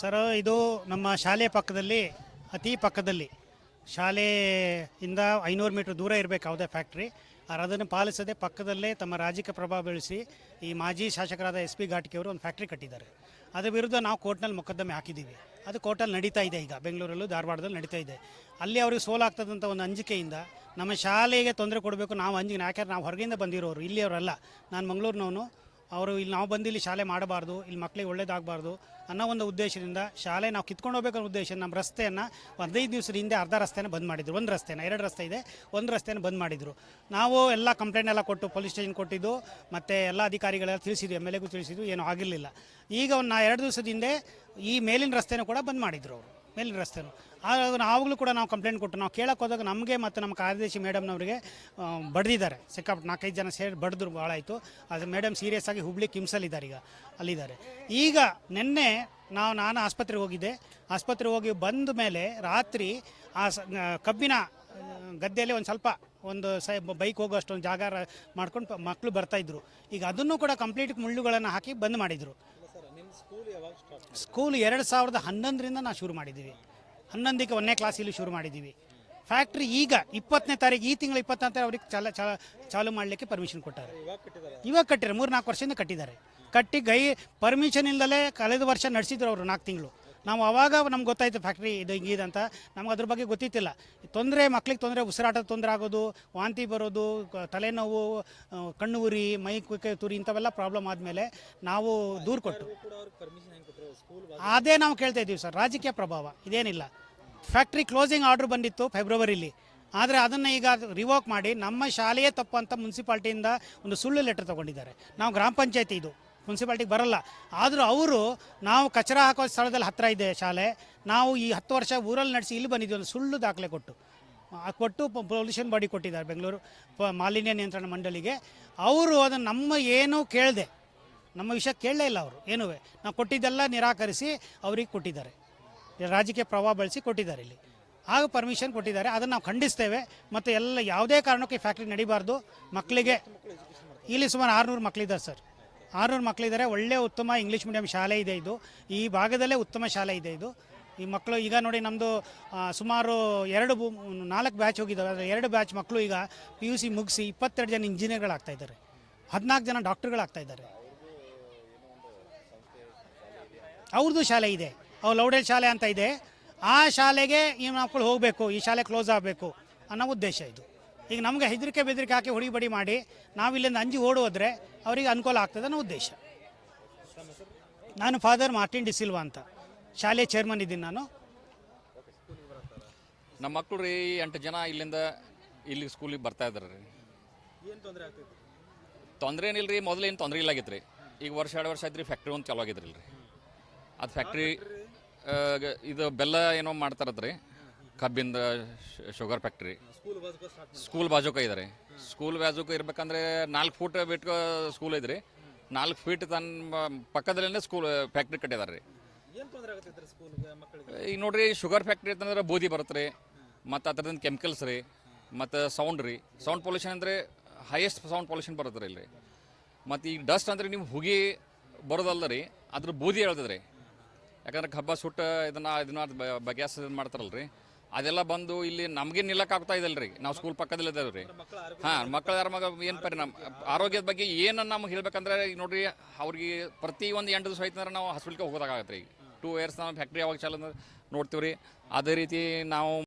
Sir, ಇದು ನಮ್ಮ ಶಾಲೆ ಪಕ್ಕದಲ್ಲಿ, ಅತಿ ಪಕ್ಕದಲ್ಲಿ, ಶಾಲೆಯಿಂದ 500 ಮೀಟರ್ ದೂರ ಇರಬೇಕು ಯಾವುದೇ ಫ್ಯಾಕ್ಟ್ರಿ. ಅದನ್ನು ಪಾಲಿಸದೆ ಪಕ್ಕದಲ್ಲೇ ತಮ್ಮ ರಾಜಕೀಯ ಪ್ರಭಾವ ಬೆಳೆಸಿ ಈ ಮಾಜಿ ಶಾಸಕರಾದ ಎಸ್ ಪಿ ಘಾಟಿಕೆ ಅವರು ಒಂದು ಫ್ಯಾಕ್ಟ್ರಿ ಕಟ್ಟಿದ್ದಾರೆ. ಅದರ ವಿರುದ್ಧ ನಾವು ಕೋರ್ಟ್ನಲ್ಲಿ ಮೊಕದ್ದಮೆ ಹಾಕಿದ್ದೀವಿ. ಅದು ಕೋರ್ಟಲ್ಲಿ ನಡೀತಾ ಇದೆ. ಈಗ ಬೆಂಗಳೂರಲ್ಲೂ ಧಾರವಾಡದಲ್ಲಿ ನಡೀತಾ ಇದೆ. ಅಲ್ಲಿ ಅವ್ರಿಗೆ ಸೋಲಾಗ್ತದಂಥ ಒಂದು ಅಂಜಿಕೆಯಿಂದ ನಮ್ಮ ಶಾಲೆಗೆ ತೊಂದರೆ ಕೊಡಬೇಕು, ನಾವು ಅಂಜಿಕೆ. ಯಾಕೆಂದ್ರೆ ನಾವು ಹೊರಗಿಂದ ಬಂದಿರೋರು, ಇಲ್ಲಿಯವರಲ್ಲ. ನಾನು ಮಂಗಳೂರಿನವನು. ಅವರು ಇಲ್ಲಿ ನಾವು ಬಂದು ಇಲ್ಲಿ ಶಾಲೆ ಮಾಡಬಾರ್ದು, ಇಲ್ಲಿ ಮಕ್ಕಳಿಗೆ ಒಳ್ಳೇದಾಗಬಾರ್ದು ಅನ್ನೋ ಒಂದು ಉದ್ದೇಶದಿಂದ ಶಾಲೆ ನಾವು ಕಿತ್ಕೊಂಡು ಹೋಗ್ಬೇಕನ್ನೋ ಉದ್ದೇಶ ನಮ್ಮ ರಸ್ತೆಯನ್ನು 15 ದಿವಸದ ಹಿಂದೆ ಅರ್ಧ ರಸ್ತೆನ ಬಂದ್ ಮಾಡಿದ್ರು. ಒಂದು ರಸ್ತೆನ, 2 ರಸ್ತೆ ಇದೆ, ಒಂದು ರಸ್ತೆನ ಬಂದ್ ಮಾಡಿದರು. ನಾವು ಎಲ್ಲ ಕಂಪ್ಲೇಂಟ್ ಎಲ್ಲ ಕೊಟ್ಟು ಪೊಲೀಸ್ ಸ್ಟೇಷನ್ ಕೊಟ್ಟಿದ್ದು, ಮತ್ತು ಎಲ್ಲ ಅಧಿಕಾರಿಗಳೆಲ್ಲ ತಿಳಿಸಿದ್ವಿ, ಎಮ್ ಎಲ್ ಎಗೂ ತಿಳಿಸಿದ್ವಿ, ಏನೂ ಆಗಿರಲಿಲ್ಲ. ಈಗ ಒಂದು 2 ದಿವಸದ ಹಿಂದೆ ಈ ಮೇಲಿನ ರಸ್ತೆನೂ ಕೂಡ ಬಂದ್ ಮಾಡಿದ್ರು ಅವರು, ಮೇಲಿನ ರಸ್ತೆನೂ. ಆವಾಗಲೂ ಕೂಡ ನಾವು ಕಂಪ್ಲೇಂಟ್ ಕೊಟ್ಟು ನಾವು ಕೇಳಕ್ಕೆ ಹೋದಾಗ ನಮಗೆ ಮತ್ತು ನಮ್ಮ ಕಾರ್ಯದರ್ಶಿ ಮೇಡಮ್ನವರಿಗೆ ಬಡ್ದಿದ್ದಾರೆ. ಸಿಕ್ಕಾಪಟ್ಟು 4-5 ಜನ ಸೇರಿ ಬಡಿದ್ರು, ಭಾಳ ಆಯಿತು. ಅದು ಮೇಡಮ್ ಸೀರಿಯಸ್ ಆಗಿ ಹುಬ್ಳಿ ಕಿಮ್ಸಲ್ಲಿದ್ದಾರೆ, ಈಗ ಅಲ್ಲಿದ್ದಾರೆ. ಈಗ ನಿನ್ನೆ ನಾನು ಆಸ್ಪತ್ರೆಗೆ ಹೋಗಿದ್ದೆ. ಆಸ್ಪತ್ರೆಗೆ ಹೋಗಿ ಬಂದ ಮೇಲೆ ರಾತ್ರಿ ಆ ಕಬ್ಬಿನ ಗದ್ದೆಯಲ್ಲಿ ಒಂದು ಸ್ವಲ್ಪ ಬೈಕ್ ಹೋಗೋ ಅಷ್ಟೊಂದು ಜಾಗ ಮಾಡ್ಕೊಂಡು ಮಕ್ಕಳು ಬರ್ತಾಯಿದ್ರು. ಈಗ ಅದನ್ನು ಕೂಡ ಕಂಪ್ಲೀಟ್ ಮುಳ್ಳುಗಳನ್ನು ಹಾಕಿ ಬಂದ್ ಮಾಡಿದರು. ಸ್ಕೂಲ್ 2011ರಿಂದ ನಾವು ಶುರು ಮಾಡಿದ್ದೀವಿ. 11ಕ್ಕೆ 1ನೇ ಕ್ಲಾಸ್ ಇಲ್ಲಿ ಶುರು ಮಾಡಿದ್ದೀವಿ. ಫ್ಯಾಕ್ಟ್ರಿ ಈಗ 20ನೇ ತಾರೀಕು, ಈ ತಿಂಗಳು 20ನೇ ತಾರೀಕು ಅವ್ರಿಗೆ ಚಾಲು ಮಾಡಲಿಕ್ಕೆ ಪರ್ಮಿಷನ್ ಕೊಟ್ಟಾರೆ. ಇವಾಗ ಕಟ್ಟಿದ್ದಾರೆ, 3-4 ವರ್ಷದಿಂದ ಕಟ್ಟಿದ್ದಾರೆ. ಕಟ್ಟಿ ಪರ್ಮಿಷನ್ ಇಲ್ಲದಲೇ ಕಳೆದ ವರ್ಷ ನಡೆಸಿದ್ರು ಅವರು 4 ತಿಂಗಳು. ನಾವು ಆವಾಗ ನಮ್ಗೆ ಗೊತ್ತಾಯಿತು ಫ್ಯಾಕ್ಟ್ರಿ ಇದು ಹಿಂಗಿದಂತ. ನಮ್ಗೆ ಅದ್ರ ಬಗ್ಗೆ ಗೊತ್ತಿತ್ತಿಲ್ಲ. ತೊಂದರೆ, ಮಕ್ಳಿಗೆ ತೊಂದರೆ, ಉಸಿರಾಟದ ತೊಂದರೆ ಆಗೋದು, ವಾಂತಿ ಬರೋದು, ತಲೆನೋವು, ಕಣ್ಣು ಉರಿ, ಮೈ ತುರಿ, ಇಂಥವೆಲ್ಲ ಪ್ರಾಬ್ಲಮ್ ಆದಮೇಲೆ ನಾವು ದೂರು ಕೊಟ್ಟು ಅದೇ ನಾವು ಕೇಳ್ತಾ ಇದ್ದೀವಿ ಸರ್. ರಾಜಕೀಯ ಪ್ರಭಾವ ಇದೇನಿಲ್ಲ. ಫ್ಯಾಕ್ಟ್ರಿ ಕ್ಲೋಸಿಂಗ್ ಆರ್ಡರ್ ಬಂದಿತ್ತು ಫೆಬ್ರವರಿಲಿ. ಆದರೆ ಅದನ್ನು ಈಗ ರಿವೋಕ್ ಮಾಡಿ ನಮ್ಮ ಶಾಲೆಯೇ ತಪ್ಪು ಅಂತ ಮುನ್ಸಿಪಾಲ್ಟಿಯಿಂದ ಒಂದು ಸುಳ್ಳು ಲೆಟರ್ ತೊಗೊಂಡಿದ್ದಾರೆ. ನಾವು ಗ್ರಾಮ ಪಂಚಾಯತಿ, ಇದು ಮುನ್ಸಿಪಾಲ್ಟಿಗೆ ಬರಲ್ಲ. ಆದರೂ ಅವರು ನಾವು ಕಚರ ಹಾಕೋ ಸ್ಥಳದಲ್ಲಿ ಹತ್ತಿರ ಇದೆ ಶಾಲೆ, ನಾವು ಈ 10 ವರ್ಷ ಊರಲ್ಲಿ ನಡೆಸಿ ಇಲ್ಲಿ ಬಂದಿದ್ದೀವಿ ಒಂದು ಸುಳ್ಳು ದಾಖಲೆ ಕೊಟ್ಟು ಪೊಲ್ಯೂಷನ್ ಬಾಡಿ ಕೊಟ್ಟಿದ್ದಾರೆ, ಬೆಂಗಳೂರು ಮಾಲಿನ್ಯ ನಿಯಂತ್ರಣ ಮಂಡಳಿಗೆ. ಅವರು ಅದನ್ನು ನಮ್ಮ ಏನೂ ಕೇಳದೆ, ನಮ್ಮ ವಿಷಯ ಕೇಳಲೇ ಇಲ್ಲ ಅವರು ಏನೂ. ನಾವು ಕೊಟ್ಟಿದ್ದೆಲ್ಲ ನಿರಾಕರಿಸಿ ಅವ್ರಿಗೆ ಕೊಟ್ಟಿದ್ದಾರೆ, ರಾಜಕೀಯ ಪ್ರಭಾವ ಬಳಸಿ ಕೊಟ್ಟಿದ್ದಾರೆ. ಇಲ್ಲಿ ಆಗ ಪರ್ಮಿಷನ್ ಕೊಟ್ಟಿದ್ದಾರೆ. ಅದನ್ನು ನಾವು ಖಂಡಿಸ್ತೇವೆ. ಮತ್ತು ಯಾವುದೇ ಕಾರಣಕ್ಕೂ ಈ ಫ್ಯಾಕ್ಟ್ರಿ ನಡಿಬಾರ್ದು. ಮಕ್ಕಳಿಗೆ ಇಲ್ಲಿ ಸುಮಾರು 600 ಮಕ್ಕಳಿದ್ದಾರೆ ಸರ್, 600 ಮಕ್ಕಳಿದ್ದಾರೆ. ಒಳ್ಳೆಯ ಉತ್ತಮ ಇಂಗ್ಲೀಷ್ ಮೀಡಿಯಂ ಶಾಲೆ ಇದೆ ಇದು. ಈ ಭಾಗದಲ್ಲೇ ಉತ್ತಮ ಶಾಲೆ ಇದೆ ಇದು. ಈ ಮಕ್ಕಳು ಈಗ ನೋಡಿ, ನಮ್ಮದು ಸುಮಾರು 4 ಬ್ಯಾಚ್ ಹೋಗಿದ್ದಾವೆ. ಅದರ 2 ಬ್ಯಾಚ್ ಮಕ್ಕಳು ಈಗ PUC ಮುಗಿಸಿ 22 ಜನ ಇಂಜಿನಿಯರ್ಗಳಾಗ್ತಾಯಿದ್ದಾರೆ, 14 ಜನ ಡಾಕ್ಟರ್ಗಳಾಗ್ತಾಯಿದ್ದಾರೆ. ಅವ್ರದ್ದು ಶಾಲೆ ಇದೆ, ಲೌಡೇಲ್ ಶಾಲೆ ಅಂತ ಇದೆ. ಆ ಶಾಲೆಗೆ ಈ ಮಕ್ಕಳು ಹೋಗಬೇಕು, ಈ ಶಾಲೆ ಕ್ಲೋಸ್ ಆಗಬೇಕು ಅನ್ನೋ ಉದ್ದೇಶ ಇದು. ಈಗ ನಮಗೆ ಹೆದರಿಕೆ ಬೆದರಿಕೆ ಹಾಕಿ ಹೊಡಿಬಡಿ ಮಾಡಿ ನಾವು ಇಲ್ಲಿಂದ ಅಂಜಿ ಓಡೋದ್ರೆ ಅವರಿಗೆ ಅನುಕೂಲ ಆಗ್ತದೆ ಅನ್ನೋ ಉದ್ದೇಶ. ನಾನು ಫಾದರ್ ಮಾರ್ಟಿನ್ ಡಿಸಿಲ್ವಾ ಅಂತ, ಶಾಲೆ ಚೇರ್ಮನ್ ಇದ್ದೀನಿ ನಾನು. ನಮ್ಮ ಮಕ್ಕಳು ರೀ 8 ಜನ ಇಲ್ಲಿ ಸ್ಕೂಲಿಗೆ ಬರ್ತಾ ಇದ್ದಾರೆ ರೀ. ತೊಂದರೆ ಏನಿಲ್ಲ ರೀ, ಮೊದಲೇನು ತೊಂದರೆ ಇಲ್ಲ ಆಗಿತ್ತು ರೀ. ಈಗ 1-2 ವರ್ಷ ಆಯ್ತು ರೀ ಫ್ಯಾಕ್ಟ್ರಿ ಒಂದು ಚಾಲು ಆಗಿದ್ರಿ ರೀ. ಅದು ಫ್ಯಾಕ್ಟ್ರಿ ಇದು ಬೆಲ್ಲ ಏನೋ ಮಾಡ್ತಾರದ್ರಿ, ಕಬ್ಬಿಂದ ಶುಗರ್ ಫ್ಯಾಕ್ಟ್ರಿ. ಸ್ಕೂಲ್ ಬಾಜುಕ ಇದ್ದಾರೆ. ಸ್ಕೂಲ್ ಬಾಜುಕ ಇರ್ಬೇಕಂದ್ರೆ 4 ಫೂಟ್ ಬಿಟ್ಟು ಸ್ಕೂಲ್ ಐತ್ರಿ. 4 ಫೀಟ್ ತನ್ನ ಪಕ್ಕದಲ್ಲೇ ಸ್ಕೂಲ್ ಫ್ಯಾಕ್ಟ್ರಿ ಕಟ್ಟಿದಾರೆ ರೀ. ಈಗ ನೋಡ್ರಿ, ಶುಗರ್ ಫ್ಯಾಕ್ಟ್ರಿ ಅಂತಂದ್ರೆ ಬೂದಿ ಬರುತ್ತೆ ರೀ, ಮತ್ತು ಅದರಿಂದ ಕೆಮಿಕಲ್ಸ್ ರೀ, ಮತ್ತು ಸೌಂಡ್ ಪೊಲ್ಯೂಷನ್ ಅಂದರೆ ಹೈಯೆಸ್ಟ್ ಸೌಂಡ್ ಪೊಲ್ಯೂಷನ್ ಬರುತ್ತೆ ರೀ ಇಲ್ಲಿ. ಮತ್ತು ಈಗ ಡಸ್ಟ್ ಅಂದರೆ ನೀವು ಹುಗಿ ಬರೋದಲ್ಲ ರೀ, ಅದ್ರ ಬೂದಿ ಹೇಳ್ತದೆ ರೀ. ಯಾಕಂದ್ರೆ ಕಬ್ಬ ಸುಟ್ಟು ಇದನ್ನ ಬಗ್ಯಾಸ್ ಮಾಡ್ತಾರಲ್ಲ ರೀ, ಅದೆಲ್ಲ ಬಂದು ಇಲ್ಲಿ ನಮಗೆ ನಿಲ್ಲಕ್ಕಾಗ್ತಾ ಇದಲ್ಲ ರೀ. ನಾವು ಸ್ಕೂಲ್ ಪಕ್ಕದಲ್ಲೇ ಇದ್ದೇವೆ ರೀ. ಮಕ್ಕಳ ಏನು ಪರಿಣಾಮ ಆರೋಗ್ಯದ ಬಗ್ಗೆ ಏನನ್ನ ನಮ್ಗೆ ಹೇಳ್ಬೇಕಂದ್ರೆ, ಈಗ ನೋಡ್ರಿ, ಅವ್ರಿಗೆ ಪ್ರತಿ ಒಂದು 8 ದಿವಸ ಆಯ್ತಂದ್ರೆ ನಾವು ಹಾಸ್ಪಿಟ್ಲಿಗೆ ಹೋಗೋದಾಗತ್ತೆ ರೀ. ಈಗ 2 ಇಯರ್ಸ್ ನಾವು ಫ್ಯಾಕ್ಟ್ರಿ ಯಾವಾಗ ಚಾಲು ನೋಡ್ತೀವಿ ರೀ. ಅದೇ ರೀತಿ ನಾವು